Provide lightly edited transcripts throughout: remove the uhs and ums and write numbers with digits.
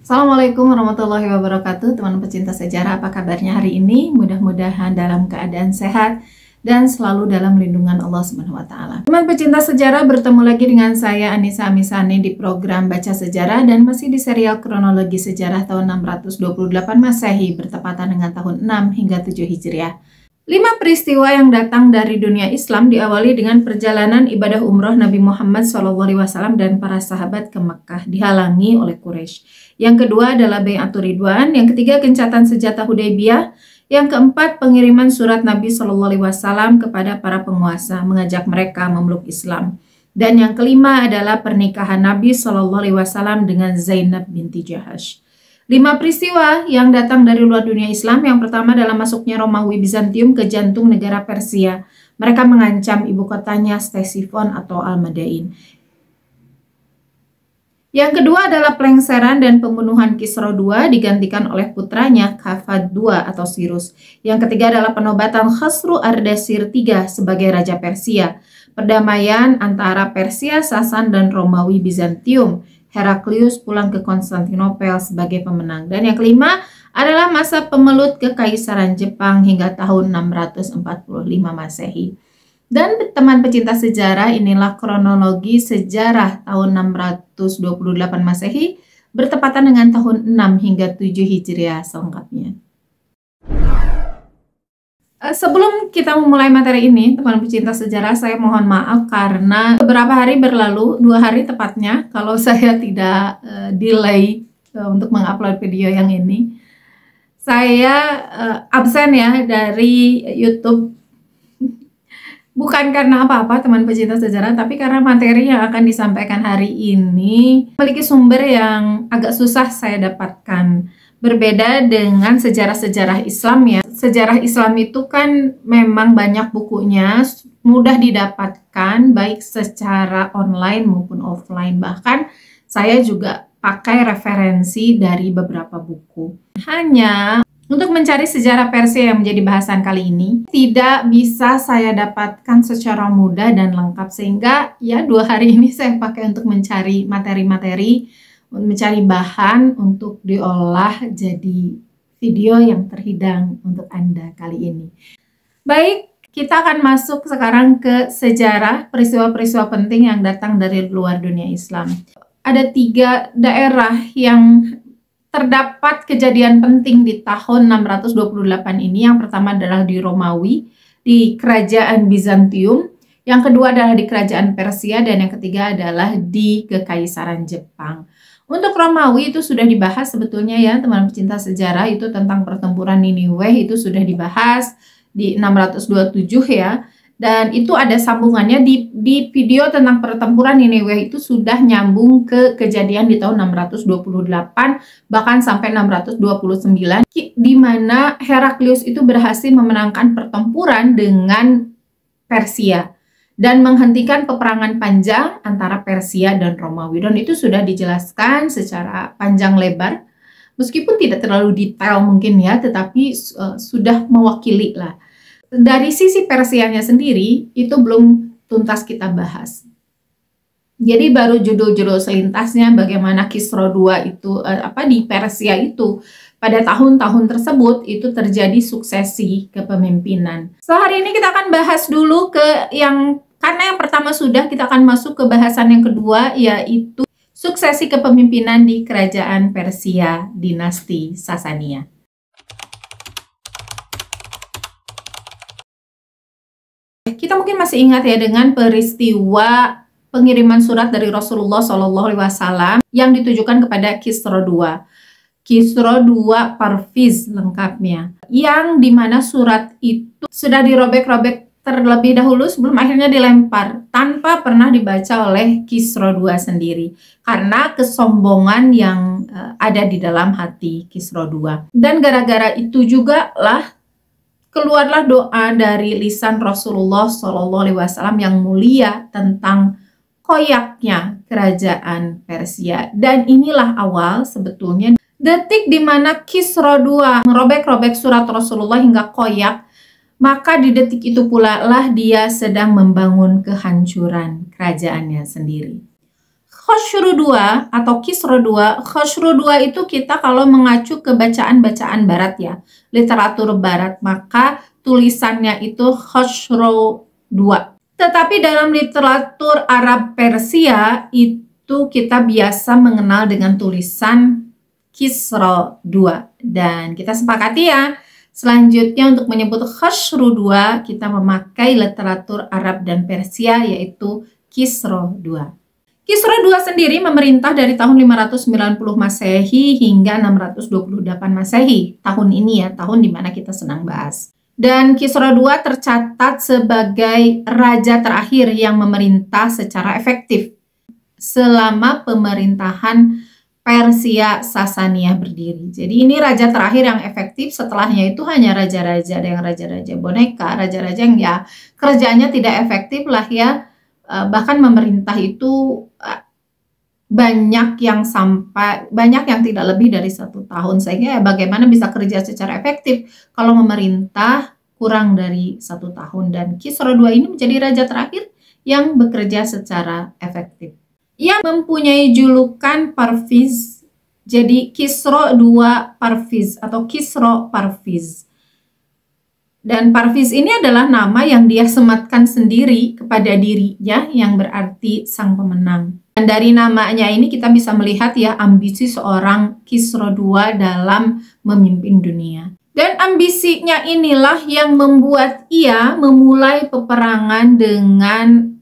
Assalamualaikum warahmatullahi wabarakatuh, teman pecinta sejarah, apa kabarnya hari ini? Mudah-mudahan dalam keadaan sehat dan selalu dalam lindungan Allah Subhanahu wa Ta'ala. Teman pecinta sejarah, bertemu lagi dengan saya Anissa Amisani di program Baca Sejarah dan masih di serial kronologi sejarah tahun 628 Masehi bertepatan dengan tahun 6 hingga 7 Hijriah. 5 peristiwa yang datang dari dunia Islam diawali dengan perjalanan ibadah umroh Nabi Muhammad SAW dan para sahabat ke Mekkah dihalangi oleh Quraisy. Yang kedua adalah Bai'atur Ridwan, yang ketiga gencatan senjata Hudaybiyah, yang keempat pengiriman surat Nabi SAW kepada para penguasa mengajak mereka memeluk Islam. Dan yang kelima adalah pernikahan Nabi SAW dengan Zainab binti Jahash. 5 peristiwa yang datang dari luar dunia Islam. Yang pertama adalah masuknya Romawi Bizantium ke jantung negara Persia. Mereka mengancam ibu kotanya Ctesiphon atau Al-Madain. Yang kedua adalah pelengseran dan pembunuhan Kisra II digantikan oleh putranya Khafad II atau Cyrus. Yang ketiga adalah penobatan Khosru Ardashir III sebagai Raja Persia. Perdamaian antara Persia, Sasan, dan Romawi Bizantium. Heraklius pulang ke Konstantinopel sebagai pemenang. Dan yang kelima adalah masa pemelut Kekaisaran Jepang hingga tahun 645 Masehi. Dan teman pecinta sejarah, inilah kronologi sejarah tahun 628 Masehi bertepatan dengan tahun 6 hingga 7 Hijriah selengkapnya. Sebelum kita memulai materi ini, teman pecinta sejarah, saya mohon maaf karena beberapa hari berlalu, 2 hari tepatnya, kalau saya tidak delay untuk mengupload video yang ini. Saya absen ya dari YouTube. Bukan karena apa-apa teman pecinta sejarah, tapi karena materi yang akan disampaikan hari ini memiliki sumber yang agak susah saya dapatkan. Berbeda dengan sejarah-sejarah Islam ya. Sejarah Islam itu kan memang banyak bukunya, mudah didapatkan baik secara online maupun offline. Bahkan saya juga pakai referensi dari beberapa buku. Hanya untuk mencari sejarah Persia yang menjadi bahasan kali ini, tidak bisa saya dapatkan secara mudah dan lengkap. Sehingga ya 2 hari ini saya pakai untuk mencari materi-materi, mencari bahan untuk diolah jadi video yang terhidang untuk Anda kali ini. Baik, kita akan masuk sekarang ke sejarah peristiwa-peristiwa penting yang datang dari luar dunia Islam. Ada 3 daerah yang terdapat kejadian penting di tahun 628 ini. Yang pertama adalah di Romawi, di Kerajaan Bizantium. Yang kedua adalah di Kerajaan Persia, dan yang ketiga adalah di Kekaisaran Jepang. Untuk Romawi itu sudah dibahas sebetulnya ya teman pecinta sejarah, itu tentang pertempuran Niniwe itu sudah dibahas di 627 ya. Dan itu ada sambungannya di video tentang pertempuran Niniwe itu sudah nyambung ke kejadian di tahun 628 bahkan sampai 629 di mana Heraklius itu berhasil memenangkan pertempuran dengan Persia dan menghentikan peperangan panjang antara Persia dan Romawi. Dan itu sudah dijelaskan secara panjang lebar, meskipun tidak terlalu detail mungkin ya, tetapi sudah mewakili lah. Dari sisi Persianya sendiri, itu belum tuntas kita bahas. Jadi baru judul-judul selintasnya bagaimana Kisra II itu, di Persia itu, pada tahun-tahun tersebut itu terjadi suksesi kepemimpinan. So hari ini kita akan bahas dulu karena yang pertama sudah, kita akan masuk ke bahasan yang kedua, yaitu suksesi kepemimpinan di Kerajaan Persia dinasti Sasania. Kita mungkin masih ingat ya dengan peristiwa pengiriman surat dari Rasulullah SAW yang ditujukan kepada Kisra II. Kisra II Parviz lengkapnya, yang dimana surat itu sudah dirobek-robek terlebih dahulu sebelum akhirnya dilempar tanpa pernah dibaca oleh Kisra II sendiri karena kesombongan yang ada di dalam hati Kisra II. Dan gara-gara itu juga lah keluarlah doa dari lisan Rasulullah SAW yang mulia tentang koyaknya kerajaan Persia. Dan inilah awal sebetulnya detik di mana Kisra II merobek-robek surat Rasulullah hingga koyak, maka di detik itu pula lah dia sedang membangun kehancuran kerajaannya sendiri. Khosrow II atau Kisra II, Khosrow II itu kita kalau mengacu ke bacaan-bacaan barat ya, literatur barat, maka tulisannya itu Khosrow II. Tetapi dalam literatur Arab Persia itu kita biasa mengenal dengan tulisan Kisra II. Dan kita sepakati ya, selanjutnya untuk menyebut Khosrow II kita memakai literatur Arab dan Persia yaitu Kisra II. Kisra II sendiri memerintah dari tahun 590 Masehi hingga 628 Masehi. Tahun ini ya, tahun dimana kita sedang bahas. Dan Kisra II tercatat sebagai raja terakhir yang memerintah secara efektif selama pemerintahan Persia Sasaniyah berdiri. Jadi ini raja terakhir yang efektif, setelahnya itu hanya raja-raja, ada yang raja-raja boneka, raja-raja yang ya kerjanya tidak efektif lah ya. Bahkan memerintah itu banyak yang tidak lebih dari 1 tahun. Sehingga ya bagaimana bisa kerja secara efektif kalau memerintah kurang dari 1 tahun. Dan Kisra II ini menjadi raja terakhir yang bekerja secara efektif, yang mempunyai julukan Parviz. Jadi Kisra II Parviz atau Kisra Parviz. Dan Parviz ini adalah nama yang dia sematkan sendiri kepada dirinya yang berarti sang pemenang. Dan dari namanya ini kita bisa melihat ya ambisi seorang Kisra II dalam memimpin dunia. Dan ambisinya inilah yang membuat ia memulai peperangan dengan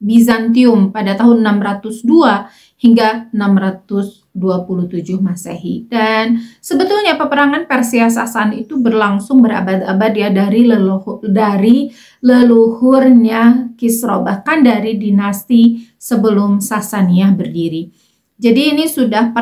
Bizantium pada tahun 602 hingga 627 Masehi. Dan sebetulnya peperangan Persia Sasani itu berlangsung berabad-abad ya, dari leluhurnya Kisra, bahkan dari dinasti sebelum Sasaniyah berdiri. Jadi ini sudah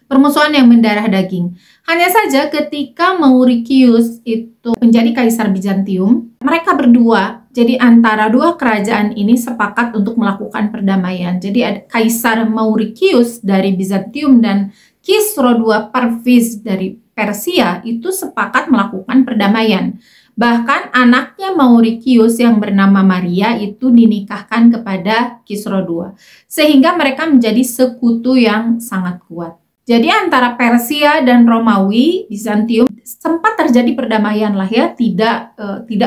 permusuhan yang mendarah daging. Hanya saja ketika Mauricius itu menjadi kaisar Bizantium, mereka berdua, jadi antara dua kerajaan ini sepakat untuk melakukan perdamaian. Jadi ada Kaisar Mauricius dari Bizantium dan Kisra II Parviz dari Persia itu sepakat melakukan perdamaian. Bahkan anaknya Mauricius yang bernama Maria itu dinikahkan kepada Kisra II. Sehingga mereka menjadi sekutu yang sangat kuat. Jadi antara Persia dan Romawi, Bizantium sempat terjadi perdamaian lah ya, tidak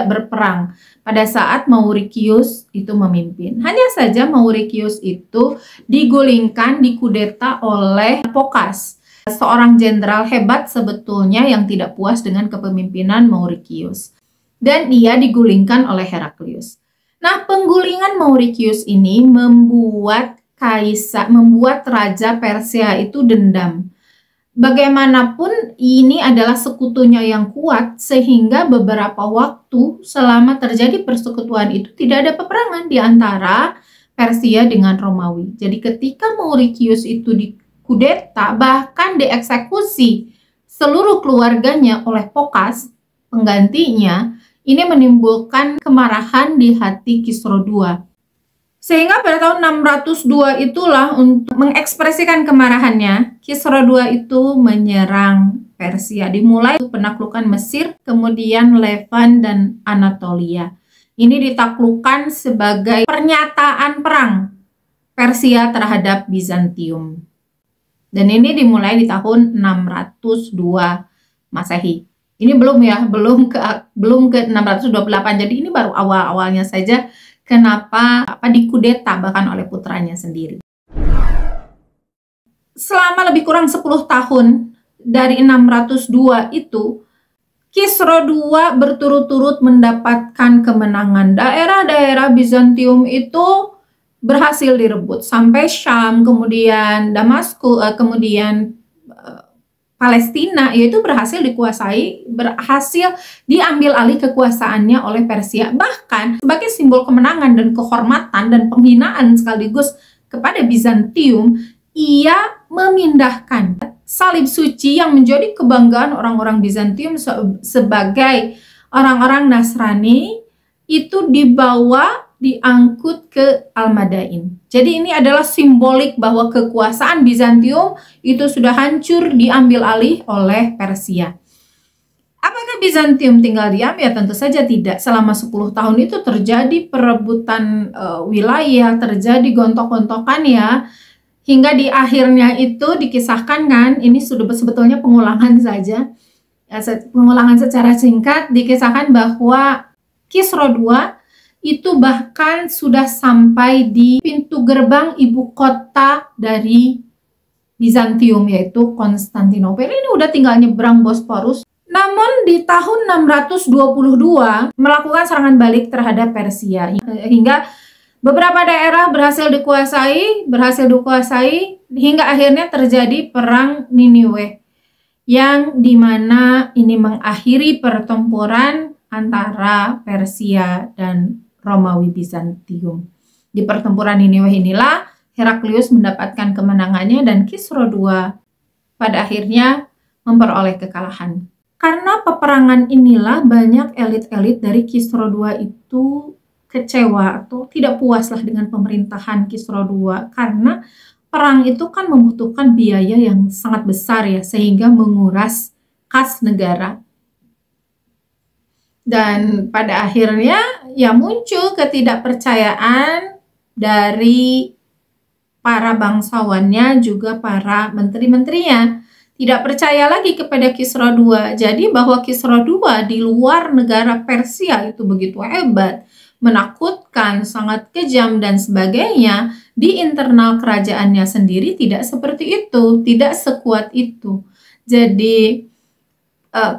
berperang pada saat Mauricius itu memimpin. Hanya saja Mauricius itu digulingkan, dikudeta oleh Phocas, seorang jenderal hebat sebetulnya yang tidak puas dengan kepemimpinan Mauricius. Dan ia digulingkan oleh Heraklius. Nah, penggulingan Mauricius ini membuat Raja Persia itu dendam. Bagaimanapun ini adalah sekutunya yang kuat, sehingga beberapa waktu selama terjadi persekutuan itu tidak ada peperangan di antara Persia dengan Romawi. Jadi ketika Mauricius itu dikudeta, bahkan dieksekusi seluruh keluarganya oleh Phocas, penggantinya, ini menimbulkan kemarahan di hati Kisra II. Sehingga pada tahun 602 itulah untuk mengekspresikan kemarahannya, Kisra II itu menyerang Persia. Dimulai penaklukan Mesir, kemudian Levan dan Anatolia. Ini ditaklukkan sebagai pernyataan perang Persia terhadap Bizantium. Dan ini dimulai di tahun 602 Masehi. Ini belum ke 628, jadi ini baru awal-awalnya saja. Kenapa dikudeta bahkan oleh putranya sendiri. Selama lebih kurang 10 tahun dari 602 itu, Kisra II berturut-turut mendapatkan kemenangan. Daerah-daerah Bizantium itu berhasil direbut sampai Syam, kemudian Damaskus, kemudian Palestina, yaitu berhasil dikuasai, berhasil diambil alih kekuasaannya oleh Persia. Bahkan sebagai simbol kemenangan dan kehormatan dan penghinaan sekaligus kepada Bizantium, ia memindahkan salib suci yang menjadi kebanggaan orang-orang Bizantium sebagai orang-orang Nasrani itu diangkut ke Al-Madain. Jadi ini adalah simbolik bahwa kekuasaan Bizantium itu sudah hancur, diambil alih oleh Persia. Apakah Apakah Bizantium tinggal diam? Ya tentu saja tidak. Selama 10 tahun itu terjadi perebutan wilayah, terjadi gontok-gontokan ya. Hingga di akhirnya itu dikisahkan kan, ini sudah sebetulnya pengulangan saja. Ya, pengulangan secara singkat dikisahkan bahwa Kisra II itu bahkan sudah sampai di pintu gerbang ibu kota dari Bizantium, yaitu Konstantinopel. Ini udah tinggal nyebrang Bosporus. Namun di tahun 622 melakukan serangan balik terhadap Persia hingga beberapa daerah berhasil dikuasai hingga akhirnya terjadi perang Niniwe, yang dimana ini mengakhiri pertempuran antara Persia dan Romawi Bizantium. Di pertempuran Niniwe inilah Heraklius mendapatkan kemenangannya dan Kisra II pada akhirnya memperoleh kekalahan. Karena peperangan inilah banyak elit-elit dari Kisra II itu kecewa atau tidak puaslah dengan pemerintahan Kisra II, karena perang itu kan membutuhkan biaya yang sangat besar ya, sehingga menguras kas negara. Dan pada akhirnya ya muncul ketidakpercayaan dari para bangsawannya, juga para menteri-menterinya. Tidak percaya lagi kepada Kisra II. Jadi bahwa Kisra II di luar negara Persia itu begitu hebat, menakutkan, sangat kejam dan sebagainya, di internal kerajaannya sendiri tidak seperti itu, tidak sekuat itu. Jadi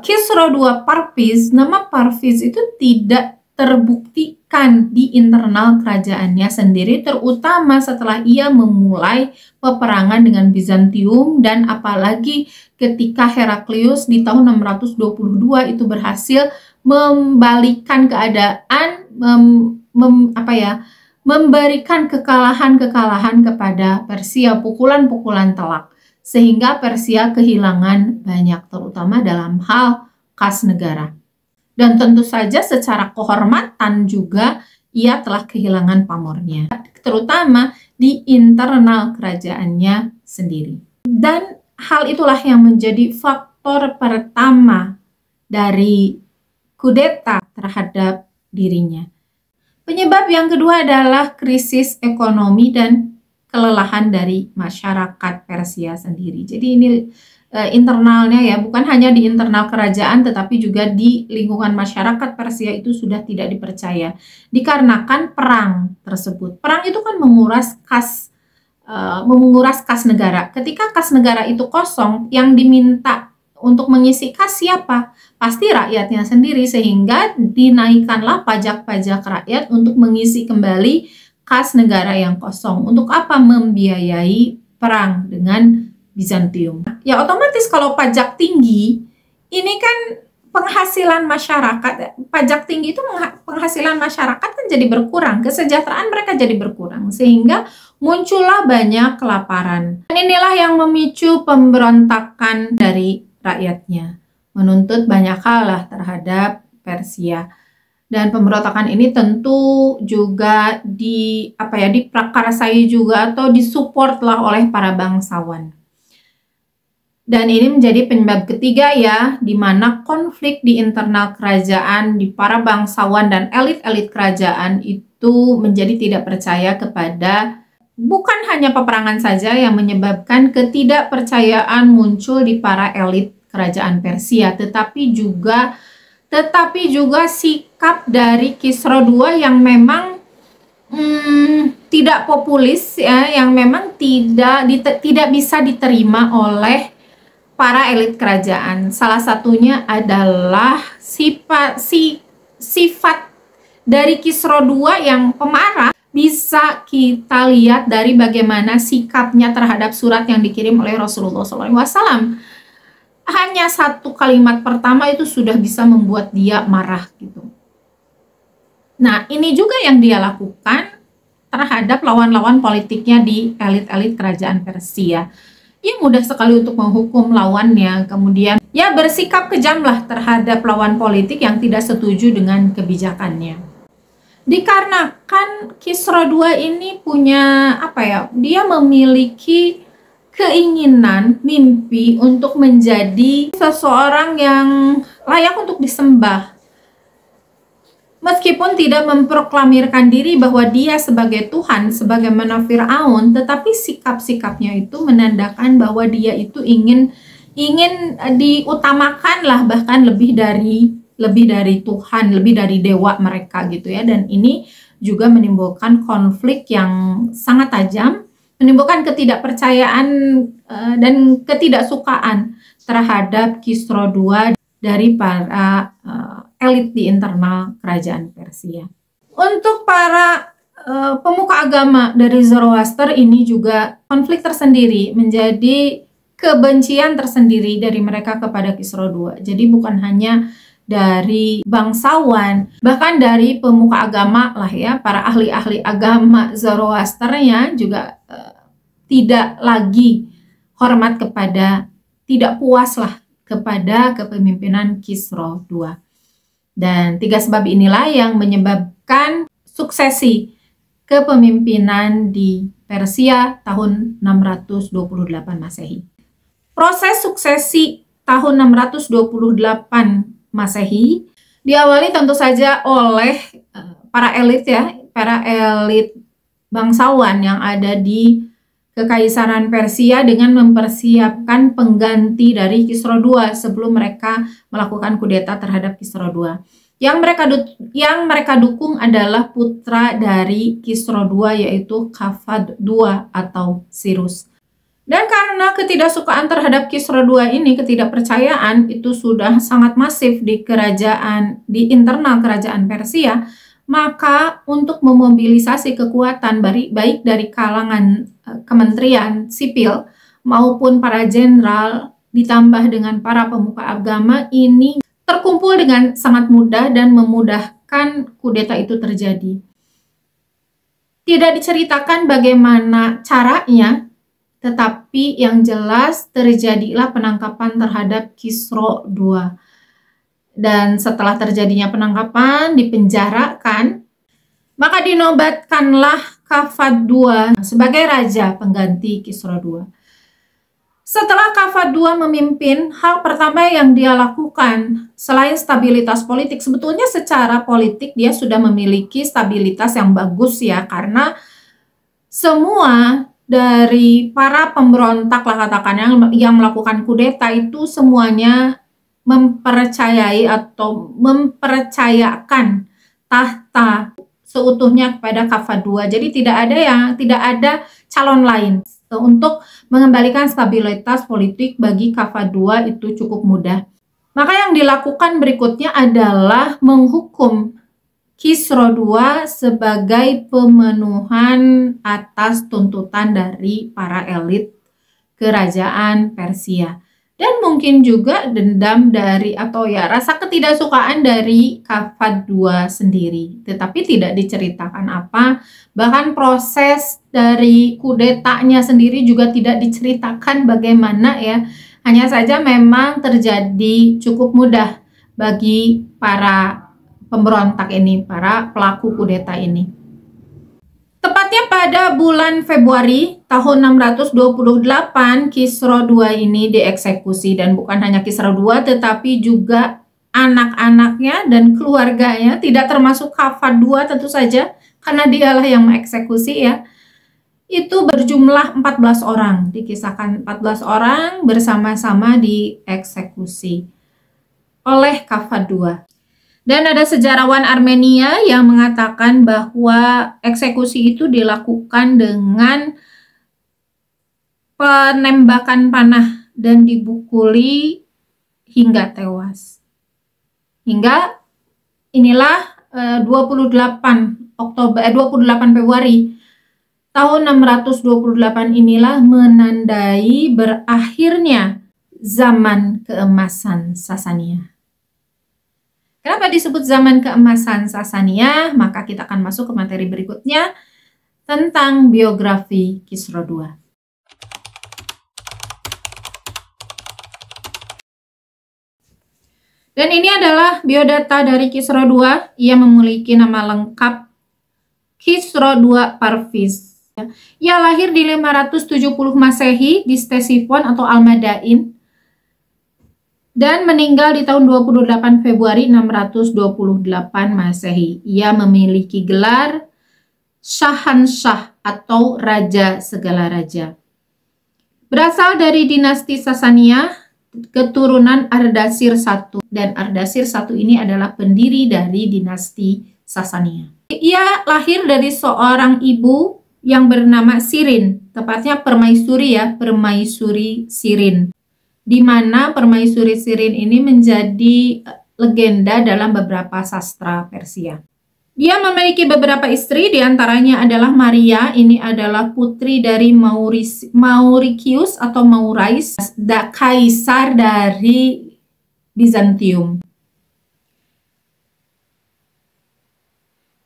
Kisra II Parvis, nama Parvis itu tidak terbuktikan di internal kerajaannya sendiri, terutama setelah ia memulai peperangan dengan Bizantium, dan apalagi ketika Heraklius di tahun 622 itu berhasil membalikkan keadaan, memberikan kekalahan-kekalahan kepada Persia, pukulan-pukulan telak, sehingga Persia kehilangan banyak, terutama dalam hal kas negara. Dan tentu saja secara kehormatan juga ia telah kehilangan pamornya, terutama di internal kerajaannya sendiri. Dan hal itulah yang menjadi faktor pertama dari kudeta terhadap dirinya. Penyebab yang kedua adalah krisis ekonomi dan kelelahan dari masyarakat Persia sendiri. Jadi ini internalnya ya, bukan hanya di internal kerajaan tetapi juga di lingkungan masyarakat Persia itu sudah tidak dipercaya dikarenakan perang tersebut. Perang itu kan menguras kas negara. Ketika kas negara itu kosong, yang diminta untuk mengisi kas siapa? Pasti rakyatnya sendiri, sehingga dinaikkanlah pajak-pajak rakyat untuk mengisi kembali kas negara yang kosong. Untuk apa? Membiayai perang dengan Bizantium. Ya otomatis kalau pajak tinggi, ini kan penghasilan masyarakat, pajak tinggi itu penghasilan masyarakat kan jadi berkurang, kesejahteraan mereka jadi berkurang, sehingga muncullah banyak kelaparan. Dan inilah yang memicu pemberontakan dari rakyatnya, menuntut banyak hal lah terhadap Persia. Dan pemberontakan ini tentu juga diprakarsai juga atau disupport lah oleh para bangsawan. Dan ini menjadi penyebab ketiga ya, di mana konflik di internal kerajaan, di para bangsawan dan elit-elit kerajaan itu menjadi tidak percaya kepada, bukan hanya peperangan saja yang menyebabkan ketidakpercayaan muncul di para elit kerajaan Persia, tetapi juga sikap dari Kisra II yang memang tidak populis ya, yang memang tidak bisa diterima oleh para elit kerajaan. Salah satunya adalah sifat dari Kisra II yang pemarah. Bisa kita lihat dari bagaimana sikapnya terhadap surat yang dikirim oleh Rasulullah SAW. Hanya satu kalimat pertama itu sudah bisa membuat dia marah gitu. Nah, ini juga yang dia lakukan terhadap lawan-lawan politiknya di elit-elit kerajaan Persia. Ia mudah sekali untuk menghukum lawannya, kemudian ya bersikap kejamlah terhadap lawan politik yang tidak setuju dengan kebijakannya. Dikarenakan Kisra II ini punya dia memiliki keinginan, mimpi untuk menjadi seseorang yang layak untuk disembah. Meskipun tidak memproklamirkan diri bahwa dia sebagai Tuhan, sebagaimana Fir'aun, tetapi sikap-sikapnya itu menandakan bahwa dia itu ingin diutamakan lah, bahkan lebih dari Tuhan, lebih dari dewa mereka gitu ya. Dan ini juga menimbulkan konflik yang sangat tajam, menimbulkan ketidakpercayaan dan ketidaksukaan terhadap Kisra II dari para elit di internal kerajaan Persia. Untuk para pemuka agama dari Zoroaster, ini juga konflik tersendiri, menjadi kebencian tersendiri dari mereka kepada Kisra II. Jadi bukan hanya dari bangsawan, bahkan dari pemuka agama lah ya, para ahli-ahli agama Zoroasternya juga tidak lagi hormat kepada, tidak puas lah kepada kepemimpinan Kisra II. Dan 3 sebab inilah yang menyebabkan suksesi kepemimpinan di Persia tahun 628 Masehi. Proses suksesi tahun 628 Masehi diawali tentu saja oleh para elit ya, para elit bangsawan yang ada di Kekaisaran Persia dengan mempersiapkan pengganti dari Kisra II sebelum mereka melakukan kudeta terhadap Kisra II. Yang mereka dukung adalah putra dari Kisra II, yaitu Kafad II atau Cyrus. Dan karena ketidaksukaan terhadap Kisra II ini, ketidakpercayaan itu sudah sangat masif di internal kerajaan Persia, maka untuk memobilisasi kekuatan baik dari kalangan kementerian sipil maupun para jenderal ditambah dengan para pemuka agama, ini terkumpul dengan sangat mudah dan memudahkan kudeta itu terjadi. Tidak diceritakan bagaimana caranya, tetapi yang jelas terjadilah penangkapan terhadap Kisra II. Dan setelah terjadinya penangkapan, dipenjarakan, maka dinobatkanlah Kafad II sebagai raja pengganti Kisra II. Setelah Kafad II memimpin, hal pertama yang dia lakukan selain stabilitas politik, sebetulnya secara politik dia sudah memiliki stabilitas yang bagus ya, karena semua dari para pemberontak lah katakan yang melakukan kudeta itu semuanya mempercayai atau mempercayakan tahta seutuhnya kepada Kafad II. Jadi tidak ada calon lain. Untuk mengembalikan stabilitas politik bagi Kafad II itu cukup mudah. Maka yang dilakukan berikutnya adalah menghukum Kisra II sebagai pemenuhan atas tuntutan dari para elit kerajaan Persia. Dan mungkin juga dendam dari atau ya rasa ketidaksukaan dari Kafad II sendiri. Tetapi tidak diceritakan apa, bahkan proses dari kudetanya sendiri juga tidak diceritakan bagaimana ya. Hanya saja memang terjadi cukup mudah bagi para pemberontak ini, para pelaku kudeta ini. Tepatnya pada bulan Februari tahun 628, Kisra II ini dieksekusi. Dan bukan hanya Kisra II, tetapi juga anak-anaknya dan keluarganya, tidak termasuk Kafad II tentu saja, karena dialah yang mengeksekusi ya. Itu berjumlah 14 orang, dikisahkan 14 orang bersama-sama dieksekusi oleh Kafad II. Dan ada sejarawan Armenia yang mengatakan bahwa eksekusi itu dilakukan dengan penembakan panah dan dibukuli hingga tewas. Hingga inilah 28 Februari tahun 628 inilah menandai berakhirnya zaman keemasan Sasania. Kenapa disebut zaman keemasan Sasania? Maka kita akan masuk ke materi berikutnya tentang biografi Kisra II. Dan ini adalah biodata dari Kisra II. Ia memiliki nama lengkap Kisra II Parvis. Ia lahir di 570 Masehi di Ctesiphon atau Al-Madain dan meninggal di tahun 28 Februari 628 Masehi. Ia memiliki gelar Syahansyah atau Raja Segala Raja. Berasal dari dinasti Sasania, keturunan Ardashir I, dan Ardashir I ini adalah pendiri dari dinasti Sasania. Ia lahir dari seorang ibu yang bernama Sirin, tepatnya permaisuri ya, permaisuri Sirin. Di mana permaisuri Sirin ini menjadi legenda dalam beberapa sastra Persia. Dia memiliki beberapa istri, diantaranya adalah Maria, ini adalah putri dari Mauricius atau Maurais, kaisar dari Bizantium.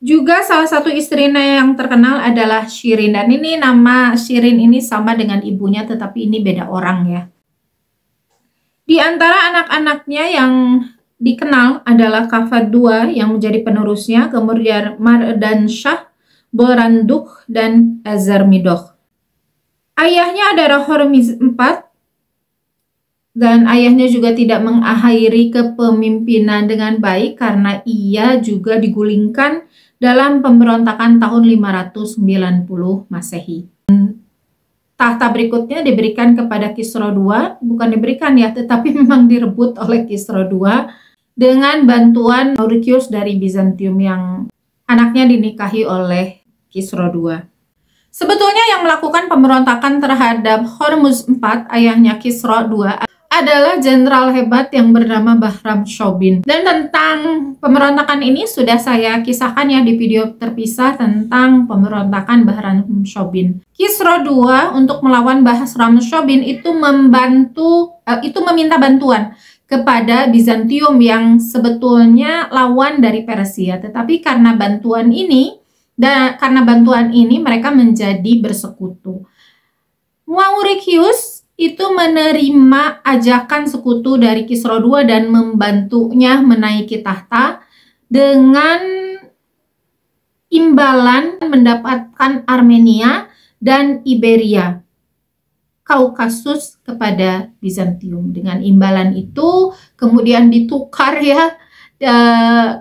Juga salah satu istrinya yang terkenal adalah Shirin, dan ini nama Shirin ini sama dengan ibunya, tetapi ini beda orang ya. Di antara anak-anaknya yang dikenal adalah Kafad II yang menjadi penerusnya, kemudian Mardansyah, Boranduk, dan Azarmidoh. Ayahnya adalah Hormizd IV, dan ayahnya juga tidak mengakhiri kepemimpinan dengan baik karena ia juga digulingkan dalam pemberontakan tahun 590 Masehi. Tahta berikutnya diberikan kepada Kisra II, bukan diberikan ya, tetapi memang direbut oleh Kisra II dengan bantuan Mauricius dari Bizantium yang anaknya dinikahi oleh Kisra II. Sebetulnya yang melakukan pemberontakan terhadap Hormuzd IV, ayahnya Kisra II, adalah jenderal hebat yang bernama Bahram Shobin. Dan tentang pemberontakan ini sudah saya kisahkan ya di video terpisah tentang pemberontakan Bahram Shobin. Kisra II untuk melawan Bahram Shobin itu meminta bantuan kepada Bizantium yang sebetulnya lawan dari Persia. Tetapi karena bantuan ini mereka menjadi bersekutu. Mauricius itu menerima ajakan sekutu dari Kisra II dan membantunya menaiki tahta dengan imbalan mendapatkan Armenia dan Iberia, Kaukasus kepada Bizantium. Dengan imbalan itu kemudian ditukar ya,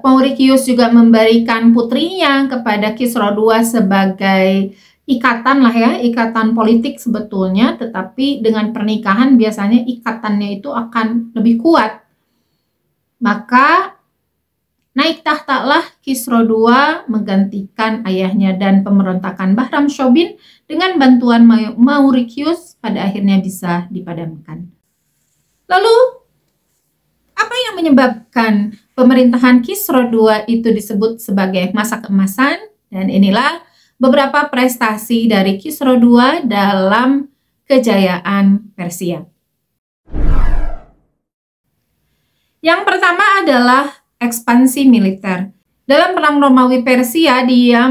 Mauricius juga memberikan putrinya kepada Kisra II sebagai ikatan lah ya, ikatan politik sebetulnya, tetapi dengan pernikahan biasanya ikatannya itu akan lebih kuat. Maka naik tahtalah Kisra II menggantikan ayahnya dan pemberontakan Bahram Shobin dengan bantuan Mauricius pada akhirnya bisa dipadamkan. Lalu apa yang menyebabkan pemerintahan Kisra II itu disebut sebagai masa keemasan? Dan inilah beberapa prestasi dari Kisra II dalam kejayaan Persia. Yang pertama adalah ekspansi militer. Dalam perang Romawi Persia, dia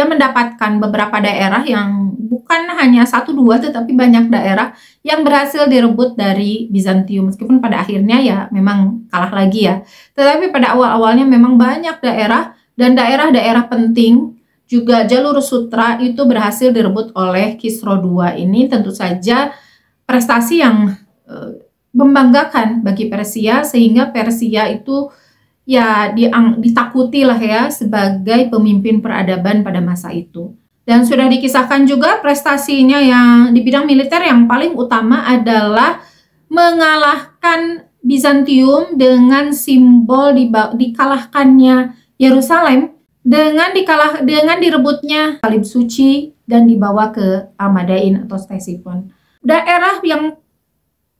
mendapatkan beberapa daerah yang bukan hanya 1-2 tetapi banyak daerah yang berhasil direbut dari Bizantium. Meskipun pada akhirnya ya memang kalah lagi ya. Tetapi pada awal-awalnya memang banyak daerah, dan daerah-daerah penting juga jalur sutra itu berhasil direbut oleh Kisra II. Ini tentu saja prestasi yang membanggakan bagi Persia, sehingga Persia itu ya ditakuti lah ya sebagai pemimpin peradaban pada masa itu. Dan sudah dikisahkan juga prestasinya yang di bidang militer yang paling utama adalah mengalahkan Bizantium dengan simbol dikalahkannya Yerusalem dengan direbutnya salib suci dan dibawa ke Al-Madain atau Ctesiphon. Daerah yang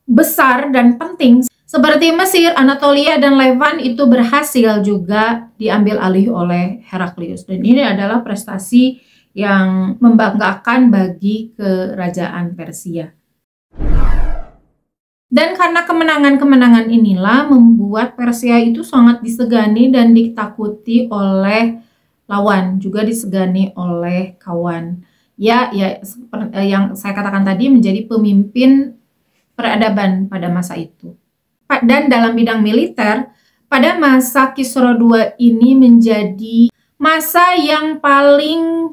besar dan penting seperti Mesir, Anatolia, dan Levan itu berhasil juga diambil alih oleh Heraklius. Dan ini adalah prestasi yang membanggakan bagi kerajaan Persia. Dan karena kemenangan-kemenangan inilah membuat Persia itu sangat disegani dan ditakuti oleh lawan, juga disegani oleh kawan. Ya yang saya katakan tadi menjadi pemimpin peradaban pada masa itu. Dan dalam bidang militer, pada masa Kisra II ini menjadi masa yang paling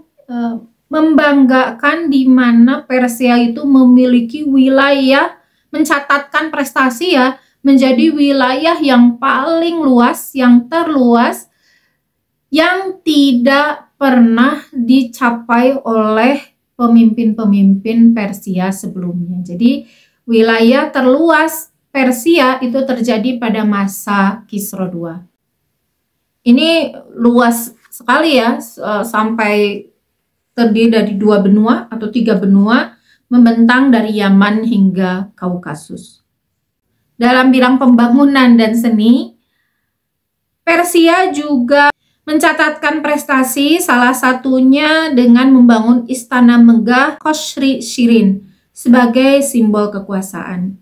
membanggakan di mana Persia itu memiliki wilayah, mencatatkan prestasi ya, menjadi wilayah yang paling luas, yang terluas, yang tidak pernah dicapai oleh pemimpin-pemimpin Persia sebelumnya. Jadi wilayah terluas Persia itu terjadi pada masa Kisra II. Ini luas sekali ya, sampai terdiri dari 2 benua atau 3 benua, membentang dari Yaman hingga Kaukasus. Dalam bidang pembangunan dan seni, Persia juga mencatatkan prestasi, salah satunya dengan membangun istana megah Khosri Shirin sebagai simbol kekuasaan.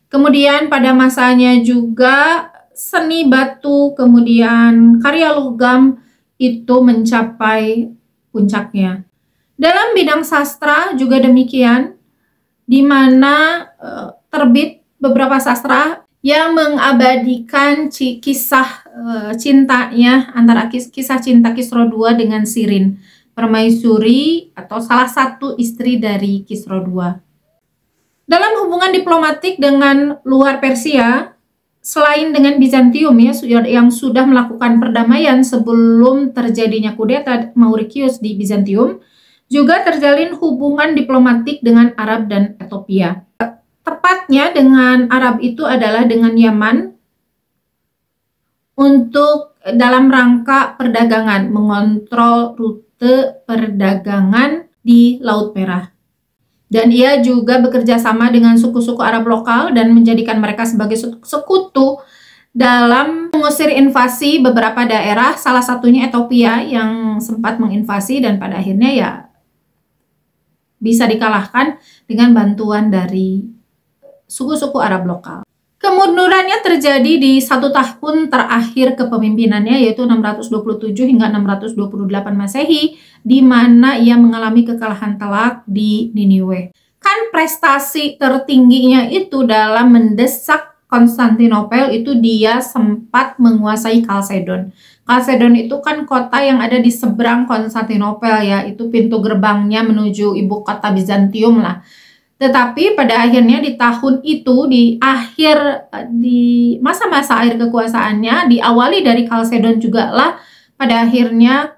Kemudian pada masanya juga seni batu, kemudian karya logam itu mencapai puncaknya. Dalam bidang sastra juga demikian, di mana terbit beberapa sastra yang mengabadikan kisah cintanya antara kisah cinta Kisra II dengan Shirin, permaisuri atau salah satu istri dari Kisra II. Dalam hubungan diplomatik dengan luar Persia, selain dengan Bizantium ya, yang sudah melakukan perdamaian sebelum terjadinya kudeta Mauricius di Bizantium, juga terjalin hubungan diplomatik dengan Arab dan Ethiopia. Tepatnya dengan Arab itu adalah dengan Yaman untuk dalam rangka perdagangan, mengontrol rute perdagangan di Laut Merah. Dan ia juga bekerja sama dengan suku-suku Arab lokal dan menjadikan mereka sebagai sekutu dalam mengusir invasi beberapa daerah, salah satunya Ethiopia yang sempat menginvasi dan pada akhirnya ya bisa dikalahkan dengan bantuan dari suku-suku Arab lokal. Kemundurannya terjadi di 1 tahun terakhir kepemimpinannya, yaitu 627 hingga 628 Masehi, di mana ia mengalami kekalahan telak di Niniwe. Kan prestasi tertingginya itu dalam mendesak Konstantinopel itu dia sempat menguasai Kalsedon. Kalsedon itu kan kota yang ada di seberang Konstantinopel ya, itu pintu gerbangnya menuju ibu kota Bizantium lah. Tetapi pada akhirnya di tahun itu, di masa-masa akhir kekuasaannya, diawali dari Kalsedon juga lah, pada akhirnya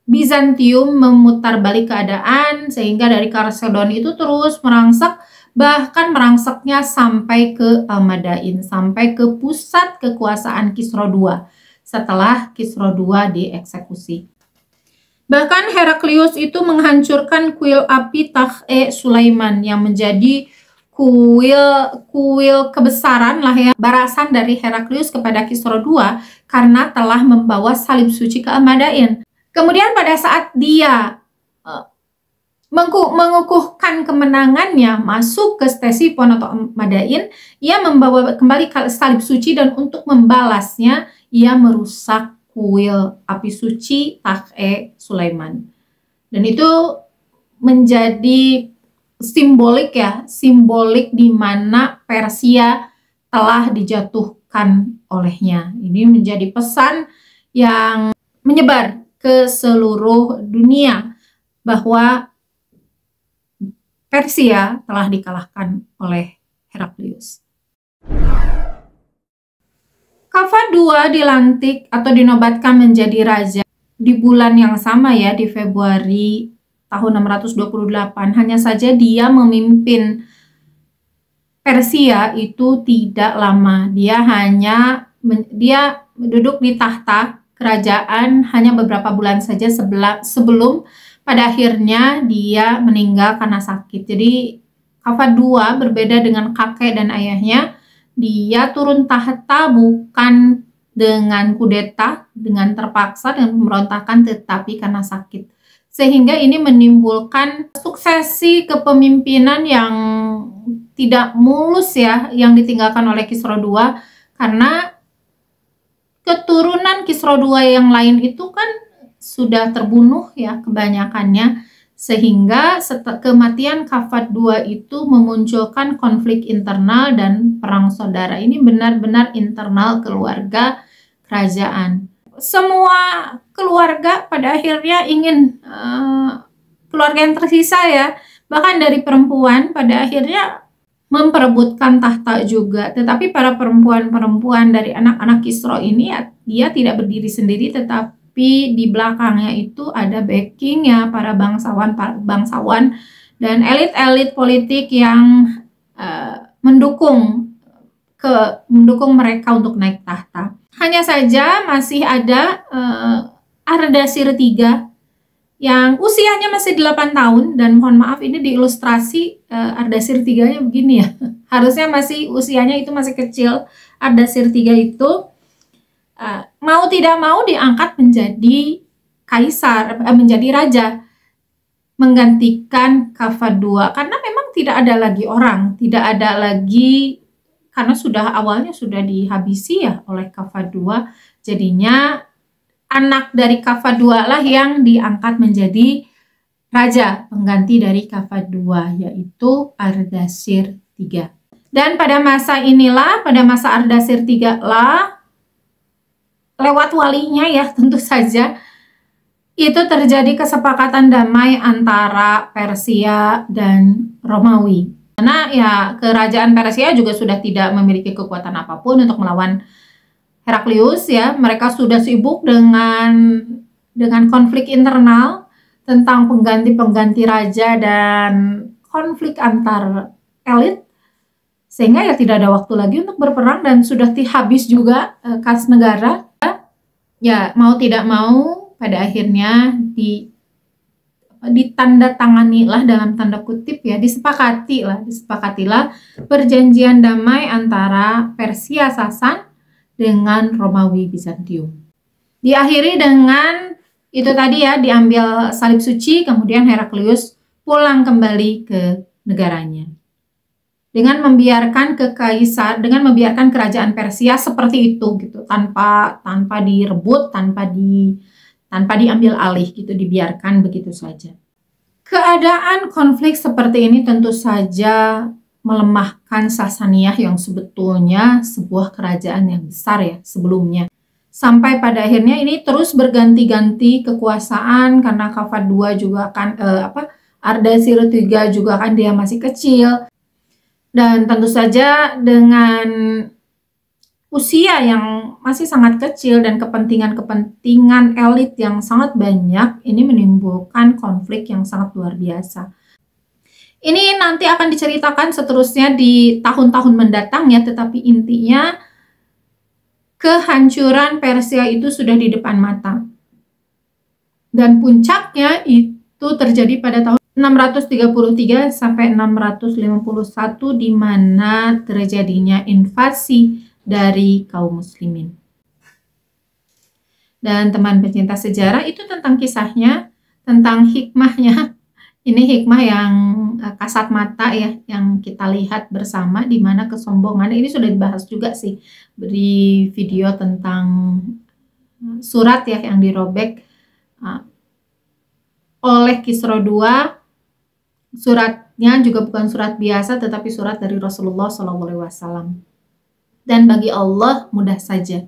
Bizantium memutar balik keadaan sehingga dari Kalsedon itu terus merangsek, bahkan merangsaknya sampai ke Almadain, sampai ke pusat kekuasaan Kisra II setelah Kisra II dieksekusi. Bahkan Heraklius itu menghancurkan kuil api Takhe Sulaiman yang menjadi kuil kebesaran lah ya, barasan dari Heraklius kepada Kisra II karena telah membawa salib suci ke Almadain. Kemudian pada saat dia mengukuhkan kemenangannya masuk ke Ctesifon atau Madain, ia membawa kembali salib suci dan untuk membalasnya ia merusak kuil api suci Takhe Sulaiman. Dan itu menjadi simbolik ya, simbolik di mana Persia telah dijatuhkan olehnya. Ini menjadi pesan yang menyebar ke seluruh dunia bahwa Persia telah dikalahkan oleh Heraklius. Kafah II dilantik atau dinobatkan menjadi raja di bulan yang sama ya, di Februari tahun 628. Hanya saja dia memimpin Persia itu tidak lama. Dia duduk di tahta kerajaan hanya beberapa bulan saja sebelum pada akhirnya dia meninggal karena sakit. Jadi Kafah II berbeda dengan kakek dan ayahnya. Dia turun tahta bukan dengan kudeta, dengan terpaksa, dengan pemberontakan, tetapi karena sakit. Sehingga ini menimbulkan suksesi kepemimpinan yang tidak mulus ya, yang ditinggalkan oleh Kisra II. Karena keturunan Kisra II yang lain itu kan sudah terbunuh ya kebanyakannya, sehingga kematian Kafah II itu memunculkan konflik internal dan perang saudara. Ini benar-benar internal keluarga kerajaan. semua keluarga pada akhirnya ingin keluarga yang tersisa ya, bahkan dari perempuan pada akhirnya memperebutkan tahta juga. Tetapi para perempuan-perempuan dari anak-anak Kisra ini dia tidak berdiri sendiri, tetapi di belakangnya itu ada backingnya para bangsawan dan elit-elit politik yang mendukung mereka untuk naik tahta. Hanya saja masih ada Ardashir III yang usianya masih 8 tahun, dan mohon maaf ini diilustrasi Ardashir III-nya begini ya. Harusnya masih usianya itu masih kecil. Ardashir III itu mau tidak mau diangkat menjadi kaisar, menjadi raja, menggantikan Kafad II, karena memang tidak ada lagi orang, tidak ada lagi, karena awalnya sudah dihabisi ya oleh Kafad II. Jadinya anak dari Kafad II lah yang diangkat menjadi raja pengganti dari Kafad II, yaitu Ardashir III. Dan pada masa inilah, pada masa Ardashir III lah, lewat walinya ya tentu saja, itu terjadi kesepakatan damai antara Persia dan Romawi. Karena ya kerajaan Persia juga sudah tidak memiliki kekuatan apapun untuk melawan Heraklius ya. Mereka sudah sibuk dengan konflik internal tentang pengganti-pengganti raja dan konflik antar elit, sehingga ya tidak ada waktu lagi untuk berperang, dan sudah habis juga kas negara. Ya mau tidak mau pada akhirnya ditandatanganilah dalam tanda kutip ya, disepakatilah perjanjian damai antara Persia Sasan dengan Romawi Bizantium. Diakhiri dengan itu tadi ya, diambil salib suci, kemudian Heraklius pulang kembali ke negaranya dengan membiarkan kerajaan Persia seperti itu gitu, tanpa direbut, tanpa diambil alih gitu, dibiarkan begitu saja. Keadaan konflik seperti ini tentu saja melemahkan Sasaniyah yang sebetulnya sebuah kerajaan yang besar ya sebelumnya. Sampai pada akhirnya ini terus berganti-ganti kekuasaan, karena Kafad II juga kan Ardashir III juga kan dia masih kecil. Dan tentu saja dengan usia yang masih sangat kecil dan kepentingan elit yang sangat banyak, ini menimbulkan konflik yang sangat luar biasa. Ini nanti akan diceritakan seterusnya di tahun-tahun mendatang ya, tetapi intinya kehancuran Persia itu sudah di depan mata. Dan puncaknya itu terjadi pada tahun 633 sampai 651, di mana terjadinya invasi dari kaum muslimin. Dan teman pencinta sejarah, itu tentang kisahnya, tentang hikmahnya. Ini hikmah yang kasat mata ya, yang kita lihat bersama, di mana kesombongan ini sudah dibahas juga sih di video tentang surat ya yang dirobek oleh Kisra II. Suratnya juga bukan surat biasa, tetapi surat dari Rasulullah SAW. Dan bagi Allah mudah saja.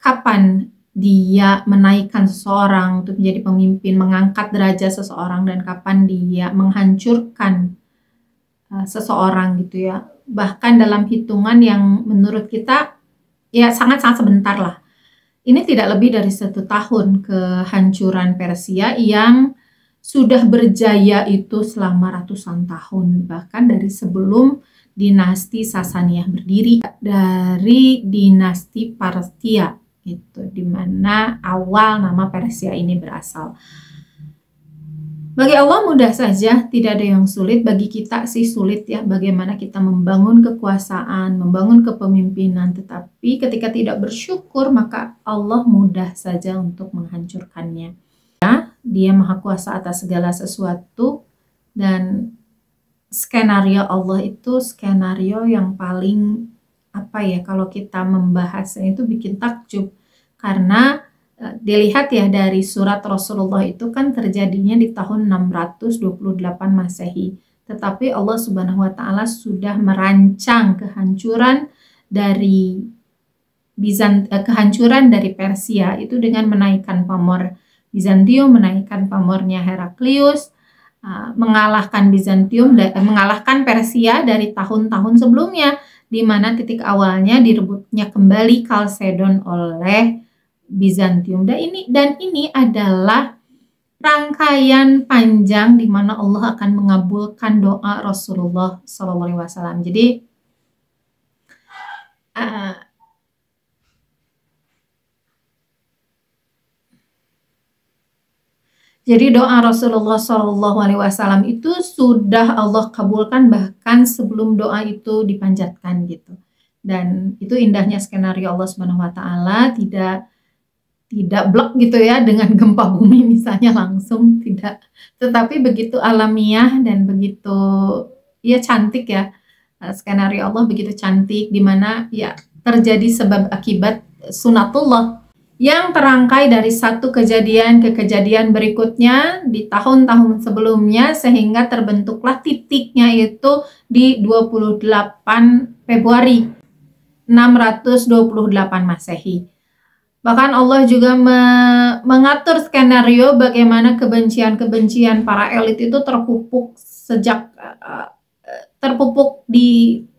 Kapan dia menaikkan seseorang untuk menjadi pemimpin, mengangkat derajat seseorang, dan kapan dia menghancurkan seseorang gitu ya. Bahkan dalam hitungan yang menurut kita ya sangat-sangat sebentar lah. Ini tidak lebih dari 1 tahun kehancuran Persia yang sudah berjaya itu selama ratusan tahun. Bahkan dari sebelum dinasti Sasaniyah berdiri, dari dinasti Parthia gitu, dimana awal nama Persia ini berasal. Bagi Allah mudah saja, tidak ada yang sulit. Bagi kita sih sulit ya, bagaimana kita membangun kekuasaan, membangun kepemimpinan, tetapi ketika tidak bersyukur, maka Allah mudah saja untuk menghancurkannya. Ya, Dia Maha Kuasa atas segala sesuatu, dan skenario Allah itu skenario yang paling kalau kita membahasnya itu bikin takjub, karena dilihat ya dari surat Rasulullah itu kan terjadinya di tahun 628 Masehi, tetapi Allah Subhanahu wa taala sudah merancang kehancuran dari kehancuran dari Persia itu dengan menaikkan pamor Bizantium, menaikkan pamornya Heraklius, mengalahkan mengalahkan Persia dari tahun-tahun sebelumnya, di mana titik awalnya direbutnya kembali Kalsedon oleh Bizantium. Dan ini adalah rangkaian panjang di mana Allah akan mengabulkan doa Rasulullah SAW. Jadi doa Rasulullah SAW itu sudah Allah kabulkan bahkan sebelum doa itu dipanjatkan gitu. Dan itu indahnya skenario Allah Subhanahu Wa Taala, tidak blok gitu ya dengan gempa bumi misalnya langsung, tidak, tetapi begitu alamiah dan begitu ya cantik ya, skenario Allah begitu cantik di mana ya terjadi sebab akibat sunatullah yang terangkai dari satu kejadian ke kejadian berikutnya di tahun-tahun sebelumnya, sehingga terbentuklah titiknya itu di 28 Februari 628 Masehi. Bahkan Allah juga mengatur skenario bagaimana kebencian-kebencian para elit itu terpupuk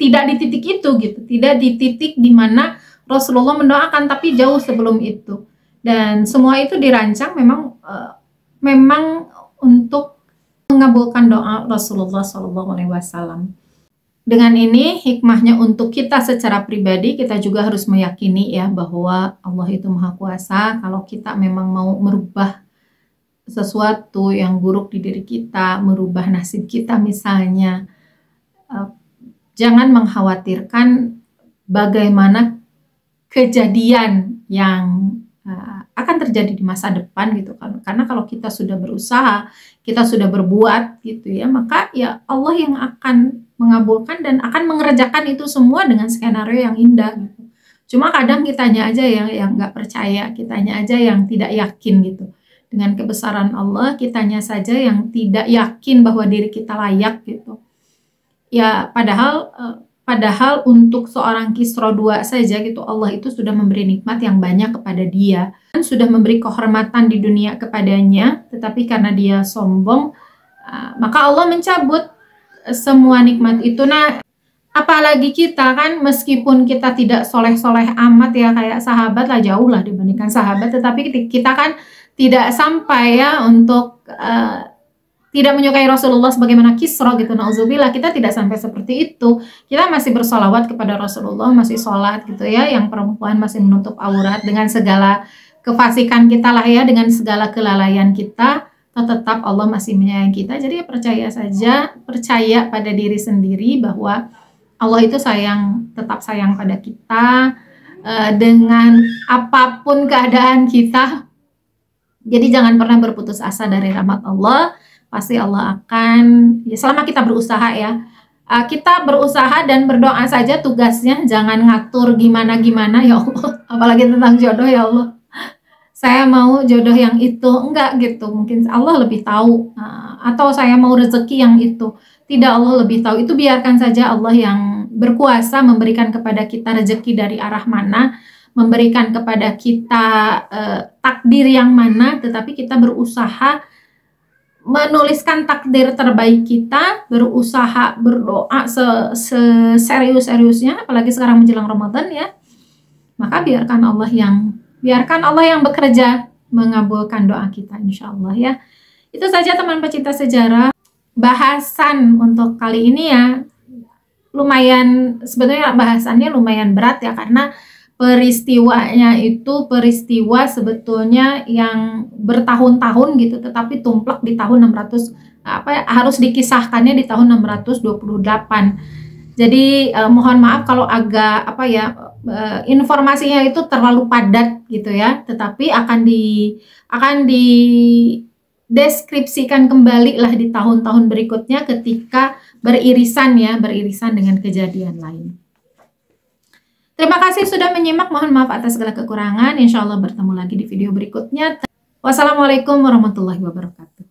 tidak di titik itu gitu, tidak di titik di mana Rasulullah mendoakan, tapi jauh sebelum itu. Dan semua itu dirancang memang untuk mengabulkan doa Rasulullah SAW. Dengan ini hikmahnya untuk kita secara pribadi, kita juga harus meyakini ya bahwa Allah itu Maha Kuasa. Kalau kita memang mau merubah sesuatu yang buruk di diri kita, merubah nasib kita misalnya, jangan mengkhawatirkan bagaimana kejadian yang akan terjadi di masa depan gitu kan. Karena kalau kita sudah berusaha, kita sudah berbuat gitu ya, maka ya Allah yang akan mengabulkan dan akan mengerjakan itu semua dengan skenario yang indah gitu. Cuma kadang kitanya aja yang nggak percaya, kitanya aja yang tidak yakin gitu dengan kebesaran Allah, kitanya saja yang tidak yakin bahwa diri kita layak gitu. Ya padahal untuk seorang Kisra II saja gitu, Allah itu sudah memberi nikmat yang banyak kepada dia, dan sudah memberi kehormatan di dunia kepadanya, tetapi karena dia sombong, maka Allah mencabut semua nikmat itu. Nah, apalagi kita kan, meskipun kita tidak soleh-soleh amat ya, kayak sahabat lah, jauh lah dibandingkan sahabat, tetapi kita kan tidak sampai ya untuk tidak menyukai Rasulullah sebagaimana Kisra gitu, na'udzubillah, kita tidak sampai seperti itu. Kita masih bersolawat kepada Rasulullah, masih sholat gitu ya, yang perempuan masih menutup aurat, dengan segala kefasikan kita lah ya, dengan segala kelalaian kita, tetap Allah masih menyayangi kita. Jadi percaya saja, percaya pada diri sendiri bahwa Allah itu tetap sayang pada kita, dengan apapun keadaan kita. Jadi jangan pernah berputus asa dari rahmat Allah. Pasti Allah akan, ya selama kita berusaha ya, kita berusaha dan berdoa saja tugasnya, jangan ngatur gimana-gimana ya Allah, apalagi tentang jodoh ya Allah. Saya mau jodoh yang itu, enggak gitu, mungkin Allah lebih tahu, atau saya mau rezeki yang itu, tidak, Allah lebih tahu. Itu biarkan saja Allah yang berkuasa memberikan kepada kita rezeki dari arah mana, memberikan kepada kita takdir yang mana, tetapi kita berusaha menuliskan takdir terbaik kita, berusaha berdoa seserius-seriusnya, apalagi sekarang menjelang Ramadan ya, maka biarkan Allah yang bekerja mengabulkan doa kita, insya Allah ya. Itu saja teman pecinta sejarah, bahasan untuk kali ini ya. Lumayan, sebetulnya bahasannya lumayan berat ya, karena peristiwanya itu peristiwa sebetulnya yang bertahun-tahun gitu, tetapi tumplek di tahun 600, harus dikisahkannya di tahun 628. Jadi mohon maaf kalau agak informasinya itu terlalu padat gitu ya, tetapi akan dideskripsikan kembali lah di tahun-tahun berikutnya ketika beririsan dengan kejadian lain. Terima kasih sudah menyimak, mohon maaf atas segala kekurangan. Insya Allah bertemu lagi di video berikutnya. Wassalamualaikum warahmatullahi wabarakatuh.